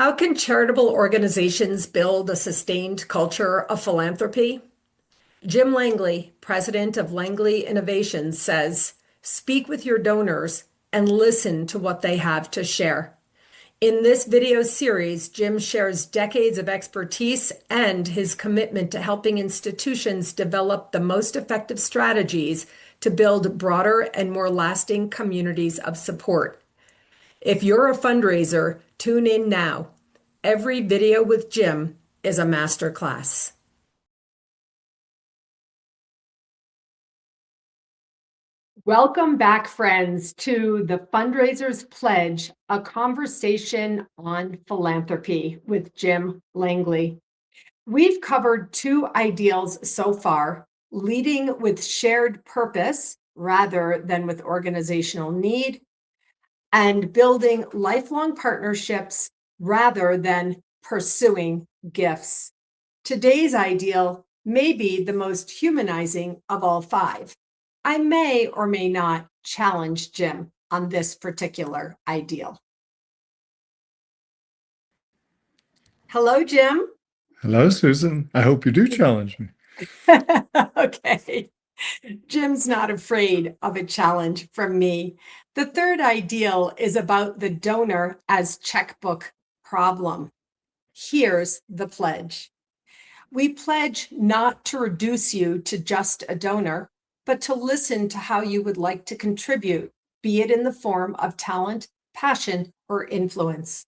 How can charitable organizations build a sustained culture of philanthropy? Jim Langley, president of Langley Innovations, says, "Speak with your donors and listen to what they have to share." In this video series, Jim shares decades of expertise and his commitment to helping institutions develop the most effective strategies to build broader and more lasting communities of support. If you're a fundraiser, tune in now. Every video with Jim is a masterclass. Welcome back, friends, to the Fundraiser's Pledge, a conversation on philanthropy with Jim Langley. We've covered two ideals so far: leading with shared purpose rather than with organizational need, and building lifelong partnerships rather than pursuing gifts. Today's ideal may be the most humanizing of all five. I may or may not challenge Jim on this particular ideal. Hello, Jim. Hello, Susan. I hope you do challenge me. Okay. Jim's not afraid of a challenge from me. The third ideal is about the donor as checkbook problem. Here's the pledge. We pledge not to reduce you to just a donor, but to listen to how you would like to contribute, be it in the form of talent, passion, or influence.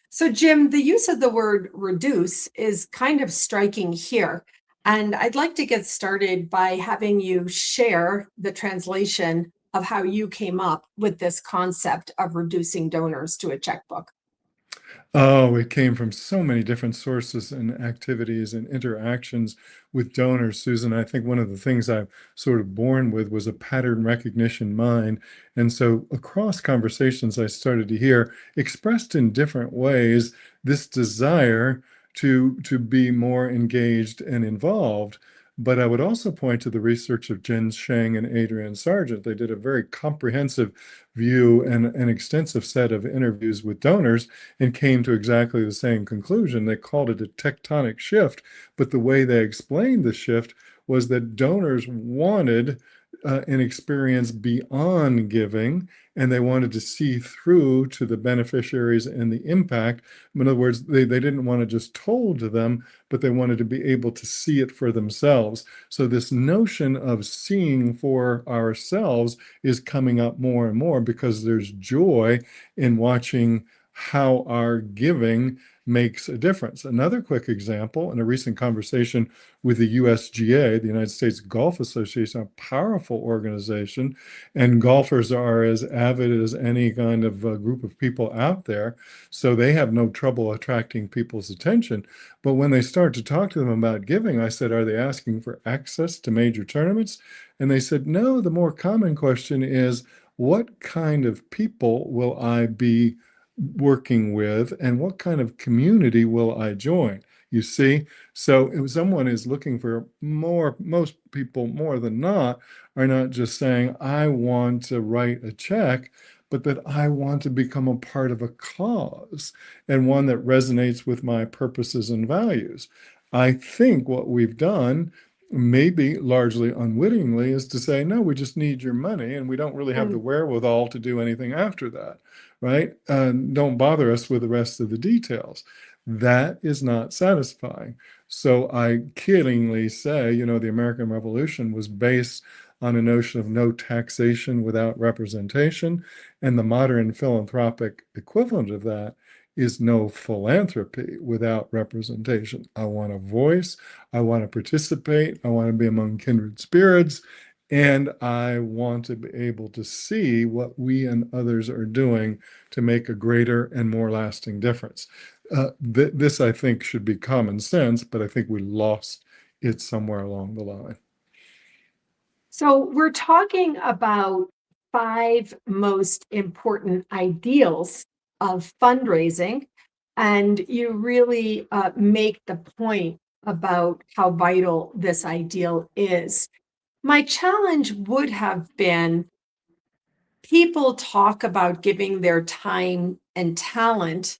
So, Jim, the use of the word reduce is kind of striking here. And I'd like to get started by having you share the translation of how you came up with this concept of reducing donors to a checkbook. Oh, it came from so many different sources and activities and interactions with donors, Susan. I think one of the things I'm sort of born with was a pattern recognition mind. And so across conversations, I started to hear expressed in different ways this desire to be more engaged and involved. But I would also point to the research of Jen Sheng and Adrienne Sargent. They did a very comprehensive view and an extensive set of interviews with donors and came to exactly the same conclusion. They called it a tectonic shift, but the way they explained the shift was that donors wanted an experience beyond giving, and they wanted to see through to the beneficiaries and the impact. In other words, they didn't want to just told to them, but they wanted to be able to see it for themselves. So this notion of seeing for ourselves is coming up more and more because there's joy in watching how our giving makes a difference. Another quick example, in a recent conversation with the USGA, the United States Golf Association, a powerful organization, and golfers are as avid as any kind of group of people out there, so they have no trouble attracting people's attention. But when they start to talk to them about giving, I said, are they asking for access to major tournaments? And they said, no, the more common question is, what kind of people will I be working with, and what kind of community will I join? You see, so if someone is looking for more, most people more than not are not just saying, I want to write a check, but that I want to become a part of a cause and one that resonates with my purposes and values. I think what we've done, maybe largely unwittingly, is to say, no, we just need your money and we don't really have the wherewithal to do anything after that, right? Don't bother us with the rest of the details. That is not satisfying. So I kiddingly say, the American Revolution was based on a notion of no taxation without representation. And the modern philanthropic equivalent of that is no philanthropy without representation. I want a voice. I want to participate. I want to be among kindred spirits. And I want to be able to see what we and others are doing to make a greater and more lasting difference. This, I think, should be common sense, but I think we lost it somewhere along the line. So we're talking about five most important ideals of fundraising, and you really make the point about how vital this ideal is. My challenge would have been, people talk about giving their time and talent,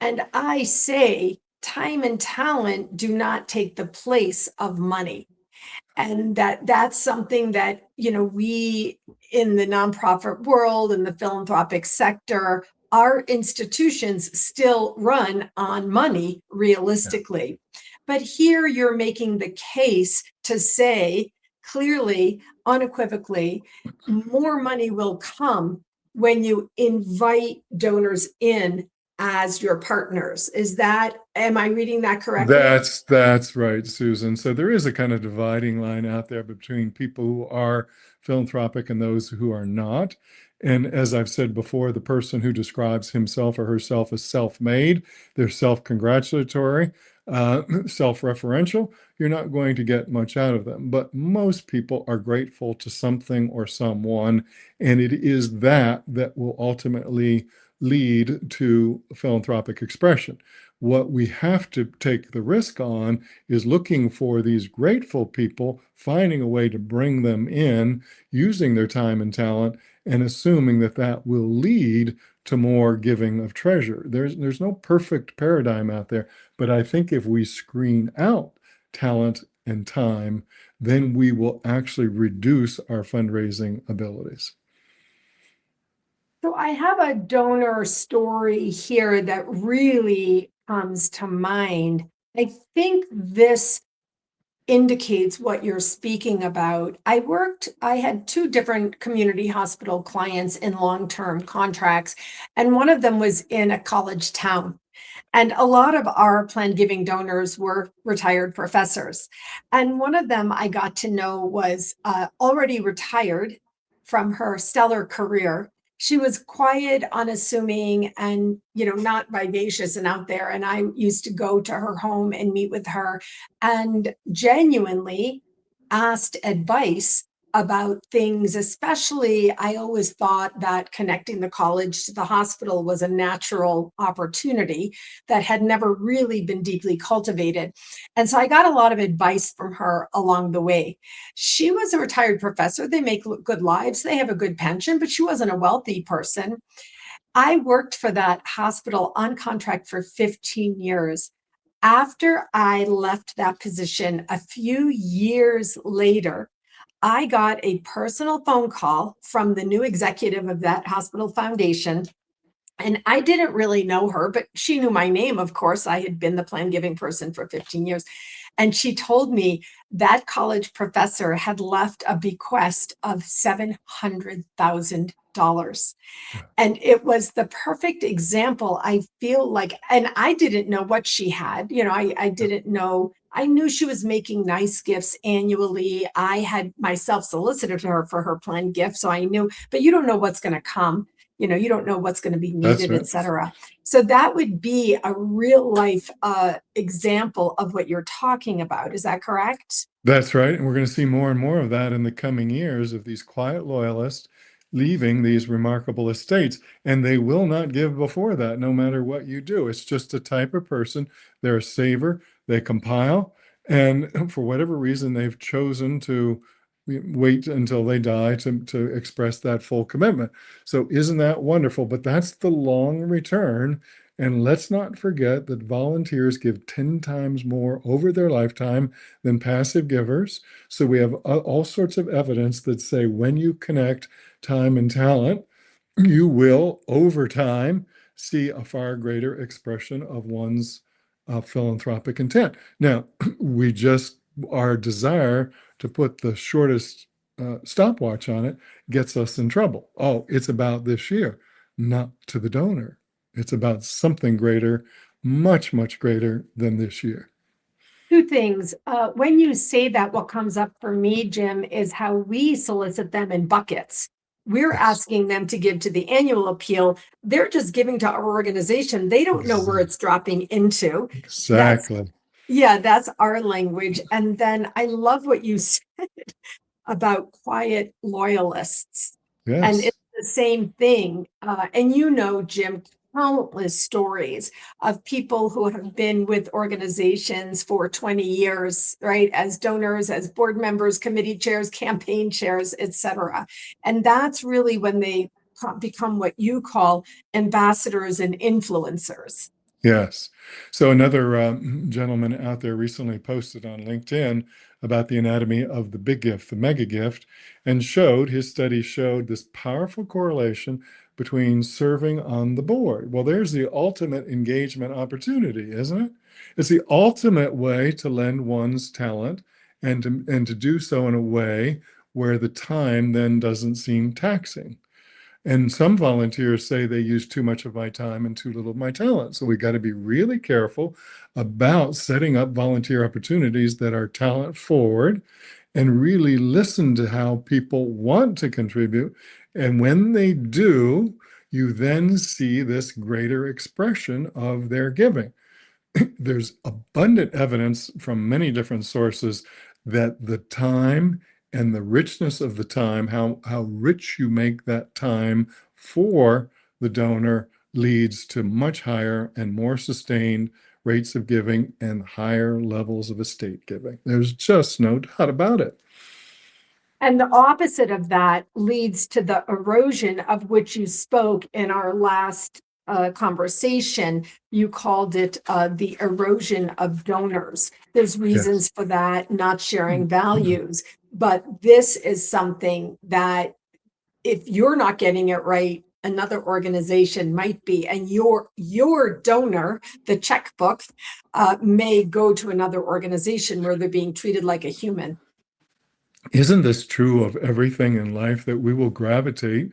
And I say time and talent do not take the place of money. And that's something that, we in the nonprofit world and the philanthropic sector, our institutions still run on money Yeah. realistically. But here you're making the case to say clearly, unequivocally, more money will come when you invite donors in as your partners. Am I reading that correctly? That's right, Susan. So there is a kind of dividing line out there between people who are philanthropic and those who are not. And as I've said before, the person who describes himself or herself as self-made, they're self-congratulatory, self-referential, you're not going to get much out of them. But most people are grateful to something or someone, and it is that will ultimately lead to philanthropic expression. What we have to take the risk on is looking for these grateful people, finding a way to bring them in, using their time and talent, and assuming that that will lead to more giving of treasure. There's no perfect paradigm out there, but I think if we screen out talent and time, then we will actually reduce our fundraising abilities. So I have a donor story here that really comes to mind. I think this indicates what you're speaking about. I had two different community hospital clients in long-term contracts, and one of them was in a college town. And a lot of our planned giving donors were retired professors. And one of them I got to know was already retired from her stellar career. She was quiet, unassuming, and not vivacious and out there. And I used to go to her home and meet with her, and genuinely asked advice about things. Especially, I always thought that connecting the college to the hospital was a natural opportunity that had never really been deeply cultivated. And so I got a lot of advice from her along the way. She was a retired professor. They make good lives, they have a good pension, but she wasn't a wealthy person. I worked for that hospital on contract for 15 years. After I left that position a few years later, I got a personal phone call from the new executive of that hospital foundation. And I didn't really know her, but she knew my name, of course. I had been the plan giving person for 15 years. And she told me that college professor had left a bequest of $700,000. And it was the perfect example. I feel like, and I didn't know what she had. I didn't know. I knew she was making nice gifts annually. I had myself solicited her for her planned gift. So I knew, but you don't know what's going to come. You don't know what's going to be That's needed, et right. cetera. So that would be a real life example of what you're talking about. Is that correct? That's right. And we're going to see more and more of that in the coming years of these quiet loyalists leaving these remarkable estates. And they will not give before that, no matter what you do. It's just a type of person. They're a saver, they compile. And for whatever reason, they've chosen to wait until they die to express that full commitment. So, isn't that wonderful? But that's the long return. And let's not forget that volunteers give 10 times more over their lifetime than passive givers. So we have all sorts of evidence that say when you connect time and talent, you will, over time, see a far greater expression of one's philanthropic intent. Now, we just, our desire to put the shortest stopwatch on it gets us in trouble. Oh, it's about this year, not to the donor. It's about something greater, much, much greater than this year. Two things. When you say that, what comes up for me, Jim, is how we solicit them in buckets. We're Yes, asking them to give to the annual appeal. They're just giving to our organization. They don't know where it's dropping into. That's, exactly. yeah, that's our language. And then I love what you said about quiet loyalists. And Yes. it's the same thing. And Jim, countless stories of people who have been with organizations for 20 years, right? As donors, as board members, committee chairs, campaign chairs, et cetera. And that's really when they become what you call ambassadors and influencers. Yes. So another gentleman out there recently posted on LinkedIn about the anatomy of the big gift, the mega gift, and his study showed this powerful correlation between serving on the board. Well, there's the ultimate engagement opportunity, isn't it? It's the ultimate way to lend one's talent and to do so in a way where the time then doesn't seem taxing. And some volunteers say they use too much of my time and too little of my talent. So we got to be really careful about setting up volunteer opportunities that are talent forward and really listen to how people want to contribute. And when they do, you then see this greater expression of their giving. There's abundant evidence from many different sources that the time and the richness of the time, how rich you make that time for the donor, leads to much higher and more sustained rates of giving and higher levels of estate giving. There's just no doubt about it. And the opposite of that leads to the erosion of which you spoke in our last conversation. You called it the erosion of donors. There's Yes. reasons for that, not sharing values. But this is something that if you're not getting it right, another organization might be, and your donor, the checkbook, may go to another organization where they're being treated like a human. Isn't this true of everything in life, that we will gravitate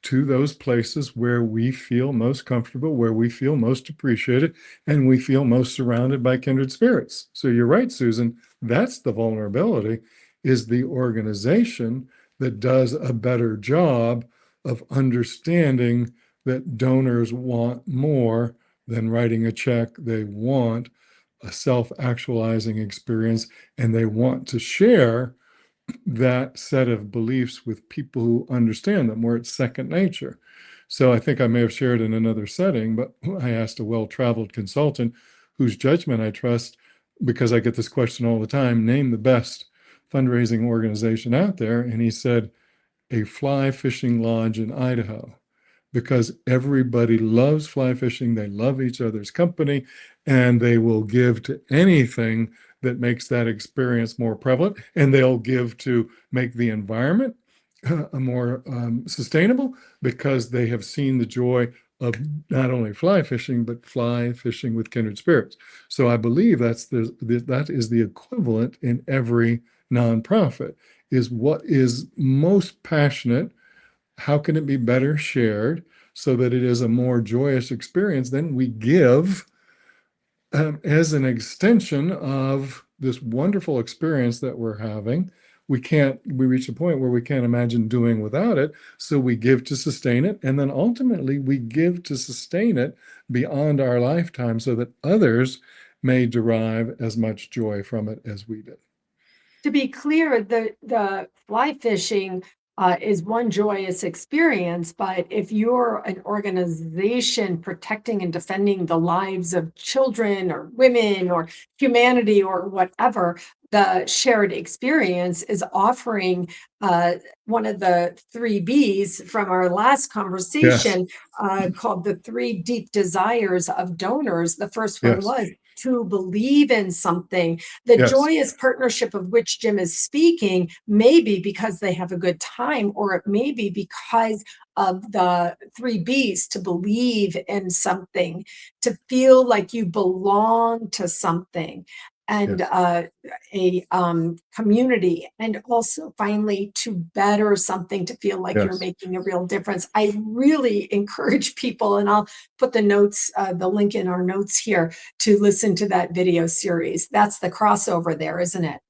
to those places where we feel most comfortable, where we feel most appreciated, and we feel most surrounded by kindred spirits? So you're right, Susan. That's the vulnerability, is the organization that does a better job of understanding that donors want more than writing a check. They want a self-actualizing experience, and they want to share that set of beliefs with people who understand them, where it's second nature. So I think I may have shared in another setting, but I asked a well-traveled consultant whose judgment I trust, because I get this question all the time, name the best fundraising organization out there. And he said, a fly fishing lodge in Idaho, because everybody loves fly fishing. They love each other's company, and they will give to anything that makes that experience more prevalent. And they'll give to make the environment more sustainable, because they have seen the joy of not only fly fishing, but fly fishing with kindred spirits. So I believe that is the equivalent in every nonprofit, is what is most passionate. How can it be better shared so that it is a more joyous experience? Then we give as an extension of this wonderful experience that we're having. We reach a point where we can't imagine doing without it. So we give to sustain it. And then ultimately we give to sustain it beyond our lifetime so that others may derive as much joy from it as we did. To be clear, the fly fishing is one joyous experience, but if you're an organization protecting and defending the lives of children or women or humanity or whatever, the shared experience is offering one of the three B's from our last Yes, conversation, called the three deep desires of donors. The first one yes, was to believe in something. The yes, joyous partnership of which Jim is speaking may be because they have a good time, or it may be because of the three B's: to believe in something, to feel like you belong to something, and yes, a community, and also finally to better something, to feel like you're yes. making a real difference. I really encourage people, and I'll put the link in our notes here, to listen to that video series. That's the crossover there, isn't it?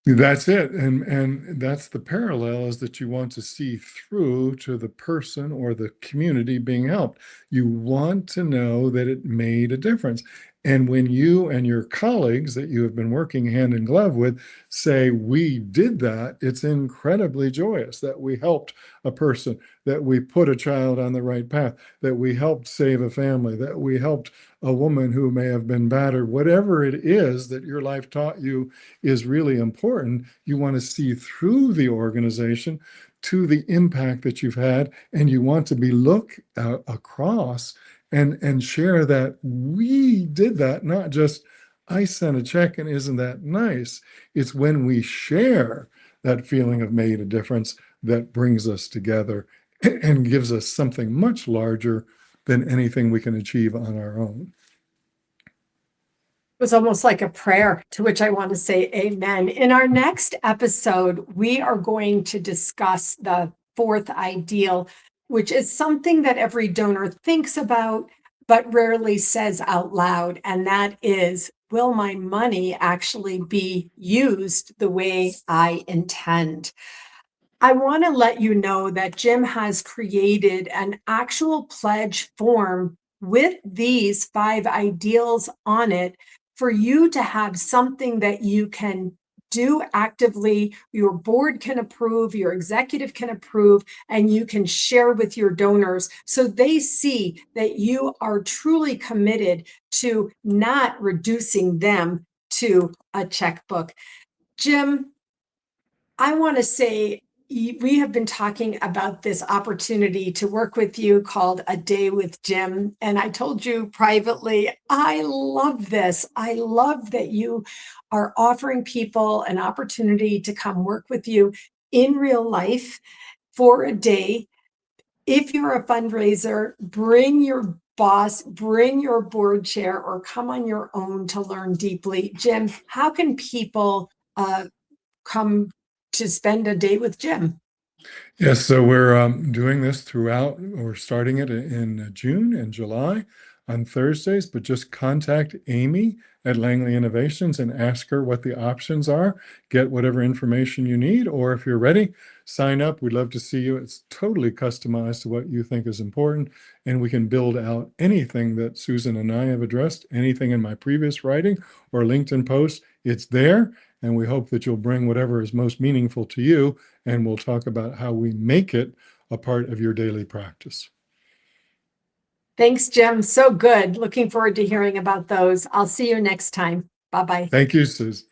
That's it. And that's the parallel, is that you want to see through to the person or the community being helped. You want to know that it made a difference. And when you and your colleagues that you have been working hand in glove with say, we did that, it's incredibly joyous that we helped a person, that we put a child on the right path, that we helped save a family, that we helped a woman who may have been battered. Whatever it is that your life taught you is really important. You want to see through the organization to the impact that you've had, and you want to be look across and share that we did that, not just I sent a check and isn't that nice? It's when we share that feeling of made a difference that brings us together and gives us something much larger than anything we can achieve on our own. It was almost like a prayer, to which I want to say amen. In our next episode, we are going to discuss the fourth ideal, which is something that every donor thinks about, but rarely says out loud. And that is, will my money actually be used the way I intend? I want to let you know that Jim has created an actual pledge form with these 5 ideals on it for you to have something that you can do actively, your board can approve, your executive can approve, and you can share with your donors so they see that you are truly committed to not reducing them to a checkbook. Jim, I want to say we have been talking about this opportunity to work with you called A Day with Jim. And I told you privately, I love this. I love that you are offering people an opportunity to come work with you in real life for a day. If you're a fundraiser, bring your boss, bring your board chair, or come on your own to learn deeply. Jim, how can people come to spend a day with Jim? Yes, so we're doing this throughout. We're starting it in June and July on Thursdays, but just contact Amy at Langley Innovations and ask her what the options are. Get whatever information you need, or if you're ready, sign up. We'd love to see you. It's totally customized to what you think is important, and we can build out anything that Susan and I have addressed, anything in my previous writing or LinkedIn posts. It's there, and we hope that you'll bring whatever is most meaningful to you, and we'll talk about how we make it a part of your daily practice. Thanks, Jim. So good. Looking forward to hearing about those. I'll see you next time. Bye-bye. Thank you, Susan.